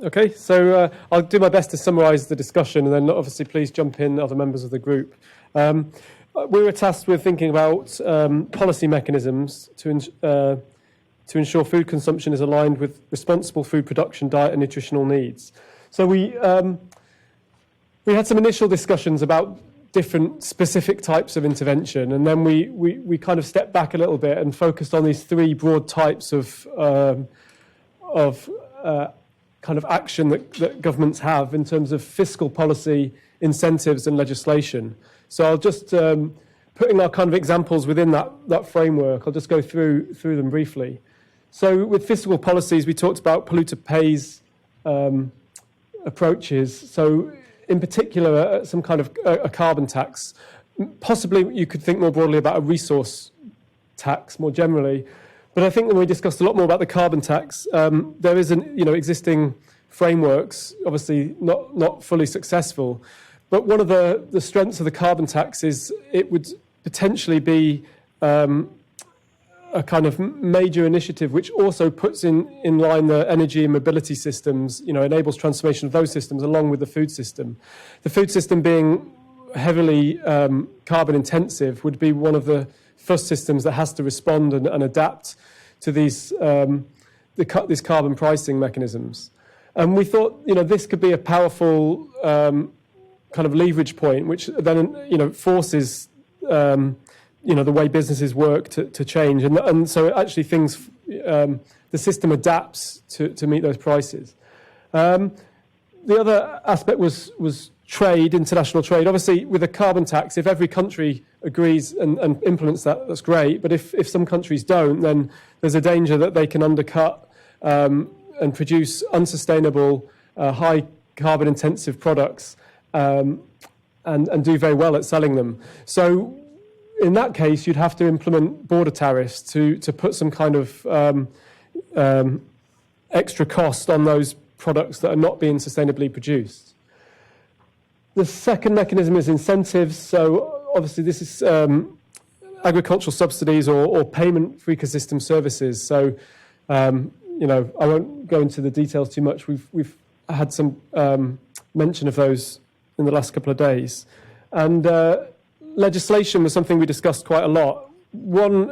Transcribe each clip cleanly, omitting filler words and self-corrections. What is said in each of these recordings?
Okay, so I'll do my best to summarise the discussion, and then obviously please jump in, other members of the group. We were tasked with thinking about policy mechanisms to ensure food consumption is aligned with responsible food production, diet and nutritional needs. So we had some initial discussions about different specific types of intervention, and then we kind of stepped back a little bit and focused on these three broad types of kind of action that governments have in terms of fiscal policy, incentives and legislation. So I'll just, putting our kind of examples within that framework, I'll just go through them briefly. So with fiscal policies, we talked about polluter pays approaches. So in particular, some kind of a carbon tax. Possibly you could think more broadly about a resource tax more generally. But I think when we discussed a lot more about the carbon tax, there is existing frameworks, obviously not fully successful. But one of the strengths of the carbon tax is it would potentially be a kind of major initiative which also puts in line the energy and mobility systems, enables transformation of those systems along with the food system. The food system being heavily carbon intensive would be one of the first systems that has to respond and adapt to these carbon pricing mechanisms. And we thought, this could be a powerful kind of leverage point, which then, forces, the way businesses work to change. And so actually the system adapts to meet those prices. The other aspect was trade, international trade. Obviously, with a carbon tax, if every country agrees and implements that, that's great. But if some countries don't, then there's a danger that they can undercut and produce unsustainable, high carbon intensive products and do very well at selling them. So in that case, you'd have to implement border tariffs to put some kind of extra cost on those products that are not being sustainably produced. The second mechanism is incentives. So obviously this is agricultural subsidies or payment for ecosystem services. So, I won't go into the details too much. We've had some mention of those in the last couple of days. And legislation was something we discussed quite a lot. One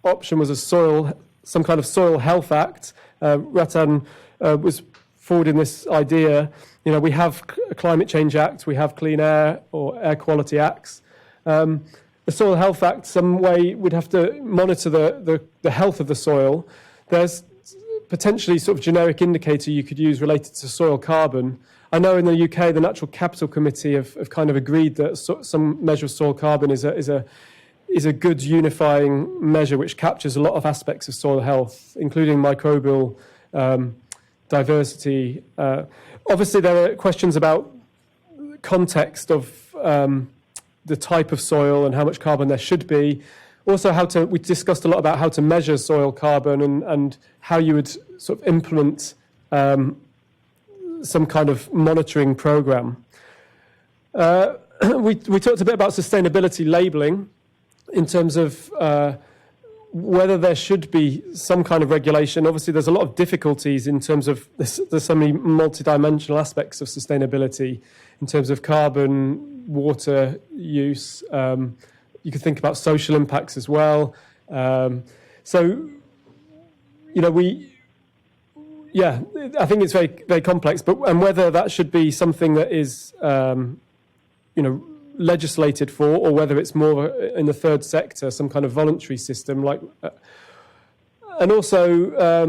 option was some kind of soil health act. Ratan was forwarding this idea. We have a Climate Change Act, we have Clean Air or Air Quality Acts. The Soil Health Act, some way we'd have to monitor the health of the soil. There's potentially sort of generic indicator you could use related to soil carbon. I know in the UK, the Natural Capital Committee have kind of agreed that some measure of soil carbon is a good unifying measure which captures a lot of aspects of soil health, including microbial diversity. Obviously, there are questions about context of the type of soil and how much carbon there should be. Also, we discussed a lot about how to measure soil carbon and how you would sort of implement some kind of monitoring program. We talked a bit about sustainability labelling in terms of whether there should be some kind of regulation. Obviously, there's a lot of difficulties in terms of there's so many multidimensional aspects of sustainability in terms of carbon, water use. You could think about social impacts as well. I think it's very, very complex. And whether that should be something that is, legislated for, or whether it's more in the third sector, some kind of voluntary system, and also, I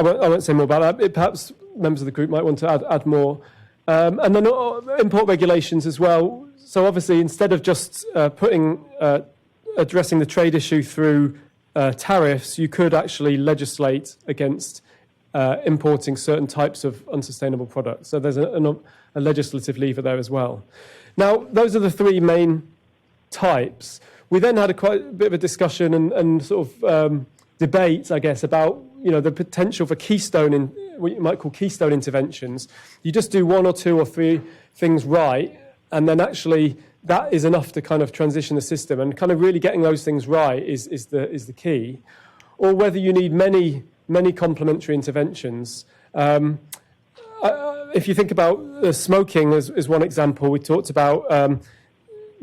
won't say more about that. Perhaps members of the group might want to add more. And then import regulations as well. So obviously, instead of just addressing the trade issue through tariffs, you could actually legislate against importing certain types of unsustainable products. So there's a legislative lever there as well. Now, those are the three main types. We then had quite a bit of a discussion and sort of debate, I guess, about the potential for Keystone, what you might call Keystone interventions. You just do one or two or three things right, and then actually that is enough to kind of transition the system. And kind of really getting those things right is the key. or whether you need many complementary interventions. If you think about smoking as one example, we talked about,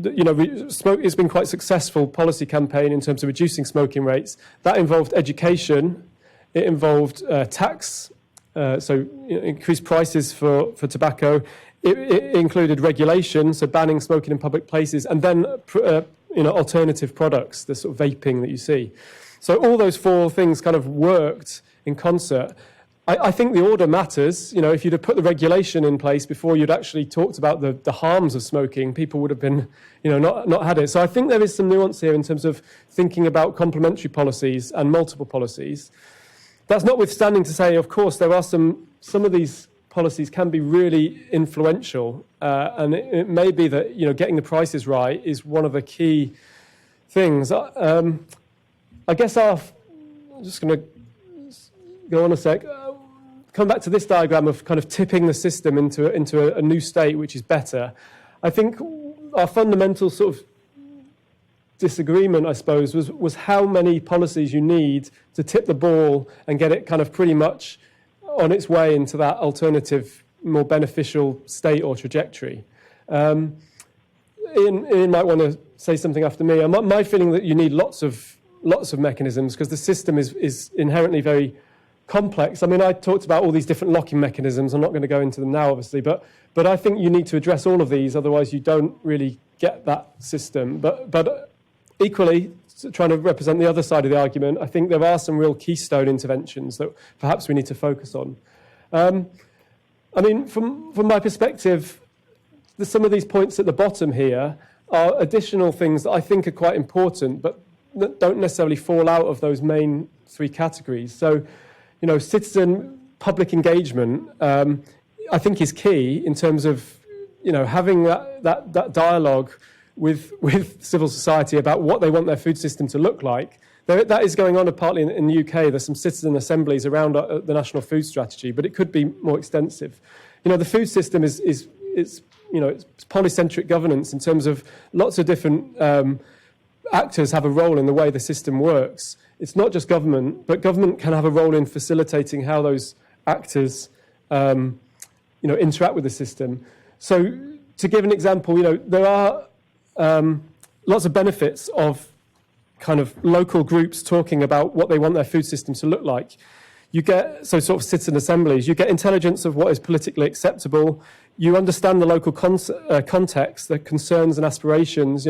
it's been quite successful policy campaign in terms of reducing smoking rates. That involved education, it involved tax, so increased prices for tobacco. It included regulation, so banning smoking in public places, and then alternative products, the sort of vaping that you see. So all those four things kind of worked in concert. I think the order matters. If you'd have put the regulation in place before you'd actually talked about the harms of smoking, people would have been, not had it. So I think there is some nuance here in terms of thinking about complementary policies and multiple policies. That's notwithstanding to say, of course, there are some of these policies can be really influential, and it may be that getting the prices right is one of the key things. I guess I'm just going to go on a sec. Come back to this diagram of kind of tipping the system into a new state, which is better. I think our fundamental sort of disagreement, I suppose, was how many policies you need to tip the ball and get it kind of pretty much on its way into that alternative, more beneficial state or trajectory. Ian might want to say something after me. My feeling that you need lots of mechanisms because the system is inherently very complex. I mean, I talked about all these different locking mechanisms. I'm not going to go into them now, obviously, but I think you need to address all of these, otherwise you don't really get that system. But equally, trying to represent the other side of the argument, I think there are some real keystone interventions that perhaps we need to focus on. I mean, from my perspective, some of these points at the bottom here are additional things that I think are quite important, but that don't necessarily fall out of those main three categories. So, citizen public engagement, I think is key in terms of, having that dialogue with civil society about what they want their food system to look like. That is going on partly in the UK. There's some citizen assemblies around the National Food Strategy, but it could be more extensive. The food system is it's polycentric governance in terms of lots of different actors have a role in the way the system works. It's not just government, but government can have a role in facilitating how those actors, interact with the system. So, to give an example, there are lots of benefits of kind of local groups talking about what they want their food system to look like. You get sort of citizen assemblies. You get intelligence of what is politically acceptable. You understand the local context, the concerns and aspirations.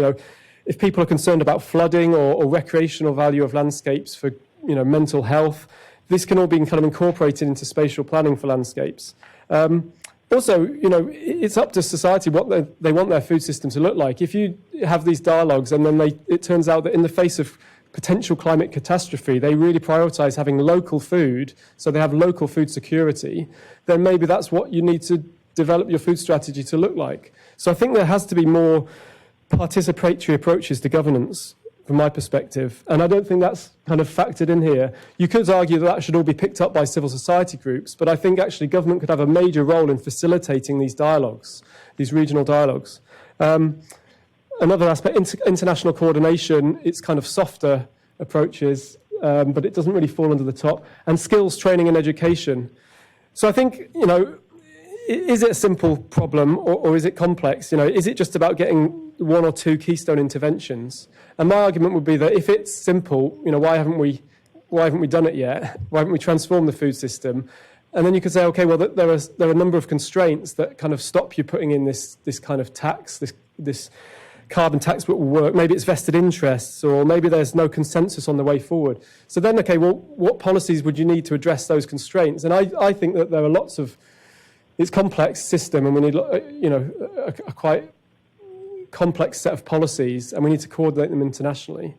If people are concerned about flooding or recreational value of landscapes for, mental health, this can all be kind of incorporated into spatial planning for landscapes. Also, it's up to society what they want their food system to look like. If you have these dialogues and then it turns out that in the face of potential climate catastrophe, they really prioritise having local food, so they have local food security, then maybe that's what you need to develop your food strategy to look like. So I think there has to be more participatory approaches to governance from my perspective, and I don't think that's kind of factored in here. You could argue that should all be picked up by civil society groups, but I think actually government could have a major role in facilitating these dialogues, these regional dialogues. Another aspect, international coordination, it's kind of softer approaches, but it doesn't really fall under the top, and skills training and education. So I think, is it a simple problem or is it complex? Is it just about getting one or two keystone interventions? And my argument would be that if it's simple, why haven't we done it yet? Why haven't we transformed the food system? And then you could say, okay, well, there are a number of constraints that kind of stop you putting in this kind of tax, this carbon tax that will work. Maybe it's vested interests, or maybe there's no consensus on the way forward. So then, okay, well, what policies would you need to address those constraints? And I think that there are lots of, it's a complex system, and we need, a quite complex set of policies, and we need to coordinate them internationally.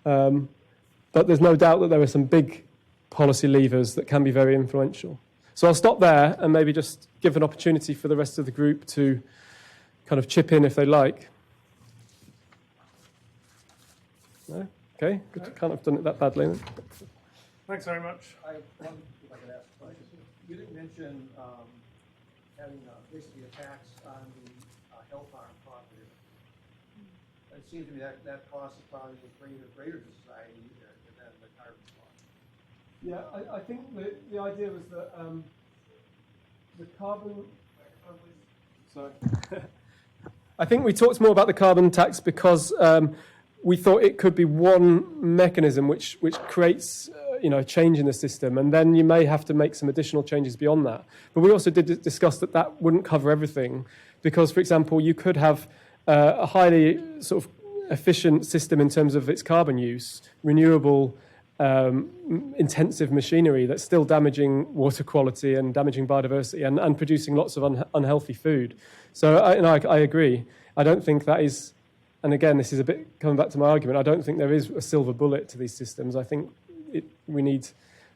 But there's no doubt that there are some big policy levers that can be very influential. So I'll stop there and maybe just give an opportunity for the rest of the group to kind of chip in if they like. No? Okay, good. Can't have done it that badly. Thanks very much. I wonder if I could ask a question. You didn't mention having basically a tax on the hill farm property. It seems to me that cost is probably greater to society than the carbon cost. Yeah, I think the idea was that the carbon... Sorry. I think we talked more about the carbon tax because we thought it could be one mechanism which creates change in the system, and then you may have to make some additional changes beyond that. But we also did discuss that wouldn't cover everything, because, for example, you could have a highly sort of efficient system in terms of its carbon use, renewable, intensive machinery that's still damaging water quality and damaging biodiversity and producing lots of unhealthy food. So I agree. I don't think that is, and again, this is a bit coming back to my argument, I don't think there is a silver bullet to these systems. I think we need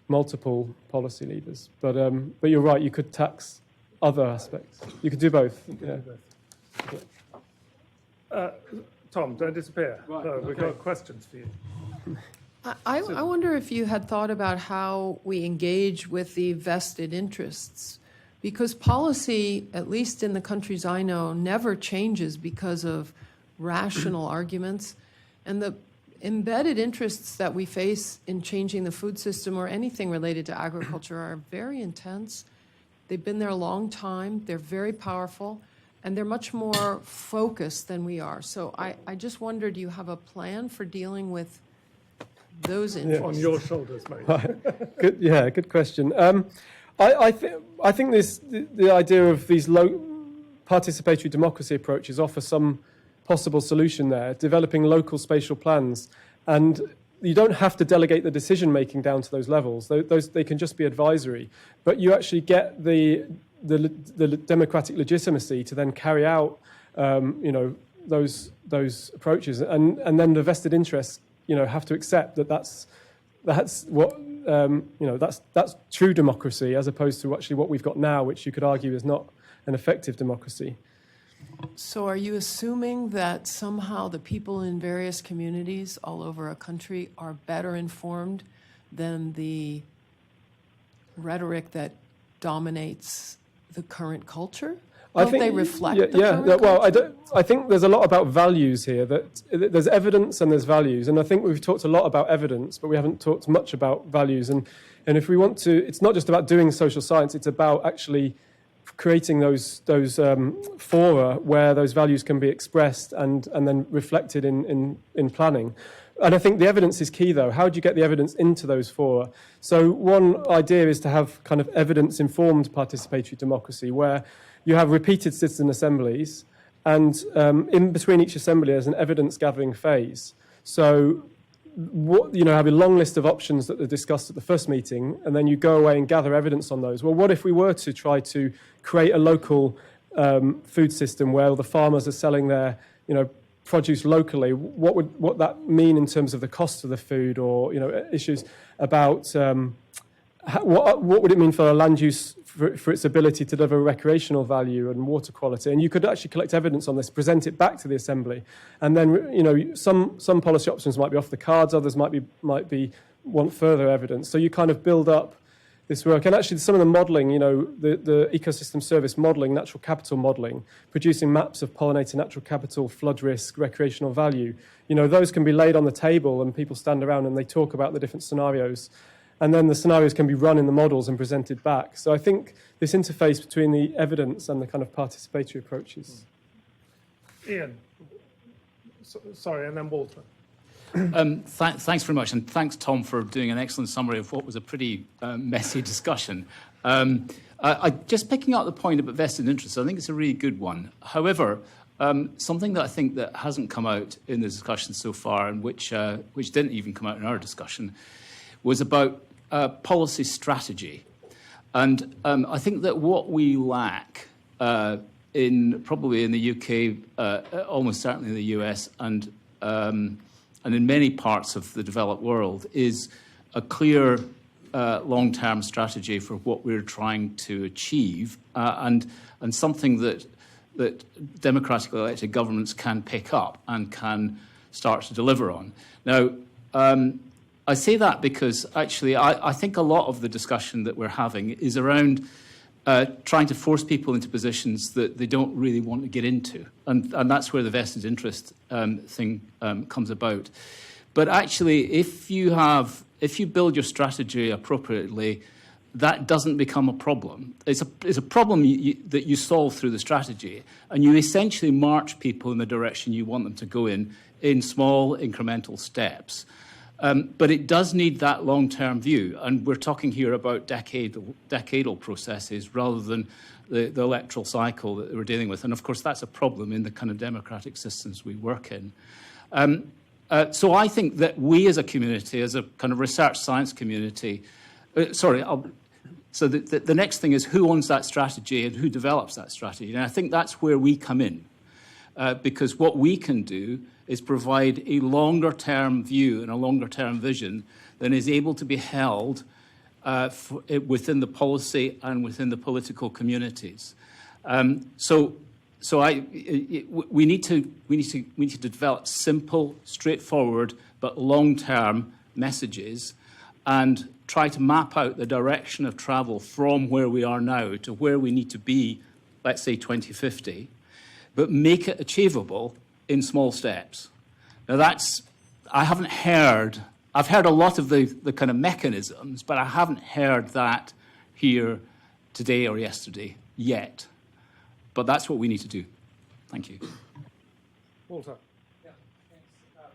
multiple policy levers. But you're right, you could tax other aspects. You could do both. Yeah. Tom, don't disappear. Right, No, we've got questions for you. I wonder if you had thought about how we engage with the vested interests, because policy, at least in the countries I know, never changes because of rational arguments. And the embedded interests that we face in changing the food system or anything related to agriculture are very intense. They've been there a long time. They're very powerful. And they're much more focused than we are. So I just wonder, do you have a plan for dealing with those interests? On your shoulders, mate. Good question. I think the idea of these low participatory democracy approaches offer some possible solution there, developing local spatial plans. And you don't have to delegate the decision making down to those levels. They can just be advisory. But you actually get the democratic legitimacy to then carry out those approaches, and then the vested interests have to accept that's what that's true democracy, as opposed to actually what we've got now, which you could argue is not an effective democracy. So are you assuming that somehow the people in various communities all over a country are better informed than the rhetoric that dominates the current culture? Don't they reflect the current culture? I think there's a lot about values here. That there's evidence and there's values, and I think we've talked a lot about evidence, but we haven't talked much about values. And if we want to, it's not just about doing social science; it's about actually creating those fora where those values can be expressed and then reflected in planning. And I think the evidence is key, though. How do you get the evidence into those fora? So one idea is to have kind of evidence-informed participatory democracy, where you have repeated citizen assemblies, and in between each assembly there's an evidence-gathering phase. So have a long list of options that are discussed at the first meeting, and then you go away and gather evidence on those. Well, what if we were to try to create a local food system where the farmers are selling their produce locally? What would that mean in terms of the cost of the food, or issues about what would it mean for land use, for its ability to deliver recreational value and water quality? And you could actually collect evidence on this, present it back to the assembly, and then some policy options might be off the cards, others might want further evidence. So you kind of build up this work. And actually some of the modelling, the ecosystem service modelling, natural capital modelling, producing maps of pollinator natural capital, flood risk, recreational value, those can be laid on the table and people stand around and they talk about the different scenarios. And then the scenarios can be run in the models and presented back. So I think this interface between the evidence and the kind of participatory approaches. Ian, sorry, and then Walter. Thanks very much, and thanks, Tom, for doing an excellent summary of what was a pretty messy discussion. Just picking up the point about vested interests, I think it's a really good one. However, something that I think that hasn't come out in the discussion so far, and which didn't even come out in our discussion, was about policy strategy. And I think that what we lack probably in the UK, almost certainly in the US, and in many parts of the developed world, is a clear long-term strategy for what we're trying to achieve, and something that democratically elected governments can pick up and can start to deliver on. Now, I say that because actually I think a lot of the discussion that we're having is around trying to force people into positions that they don't really want to get into. And that's where the vested interest thing comes about. But actually, if you have if you build your strategy appropriately, that doesn't become a problem. It's a problem that you solve through the strategy, and you essentially march people in the direction you want them to go in small incremental steps. But it does need that long-term view, and we're talking here about decadal processes rather than the electoral cycle that we're dealing with. And of course, that's a problem in the kind of democratic systems we work in. So I think that we as a community, as a kind of research science community, so the next thing is who owns that strategy and who develops that strategy. And I think that's where we come in, because what we can do is provide a longer-term view and a longer-term vision that is able to be held within the policy and within the political communities. We need to develop simple, straightforward, but long-term messages, and try to map out the direction of travel from where we are now to where we need to be, let's say 2050, but make it achievable in small steps. Now I've heard a lot of the kind of mechanisms, but I haven't heard that here today or yesterday yet. But that's what we need to do. Thank you. Walter. Yeah, thanks. That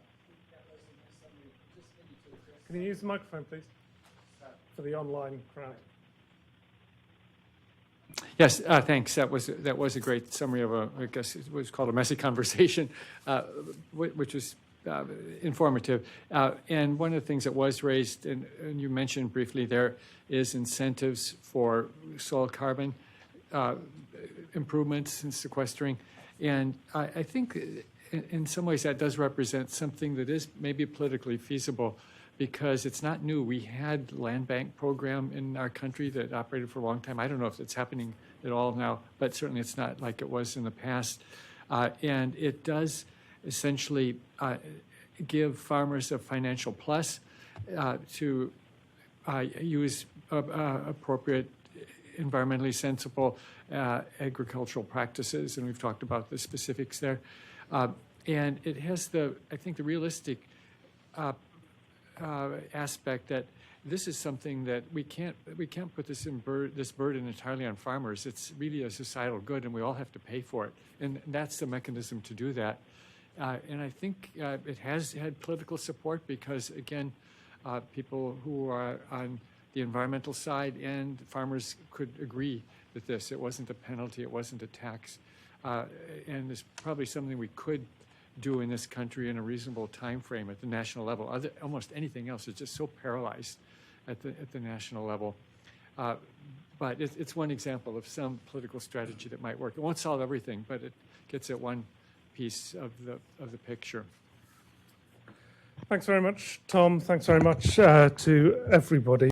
was a nice summary. Just maybe to address Can you use the microphone, please, for the online crowd? Yes, thanks. That was a great summary of I guess it was called a messy conversation, which was informative. And one of the things that was raised, and you mentioned briefly there, is incentives for soil carbon improvements and sequestering. And I think in some ways that does represent something that is maybe politically feasible, because it's not new. We had land bank program in our country that operated for a long time. I don't know if it's happening at all now, but certainly it's not like it was in the past. And it does essentially give farmers a financial plus to use appropriate, environmentally sensible agricultural practices, and we've talked about the specifics there. And it has I think the realistic aspect that this is something that we can't put this burden entirely on farmers. It's really a societal good, and we all have to pay for it. And that's the mechanism to do that. And I think it has had political support because, again, people who are on the environmental side and farmers could agree with this. It wasn't a penalty. It wasn't a tax. And it's probably something we could do in this country in a reasonable time frame at the national level. Almost anything else is just so paralyzed at the national level. But it's one example of some political strategy that might work. It won't solve everything, but it gets at one piece of the picture. Thanks very much, Tom. Thanks very much to everybody.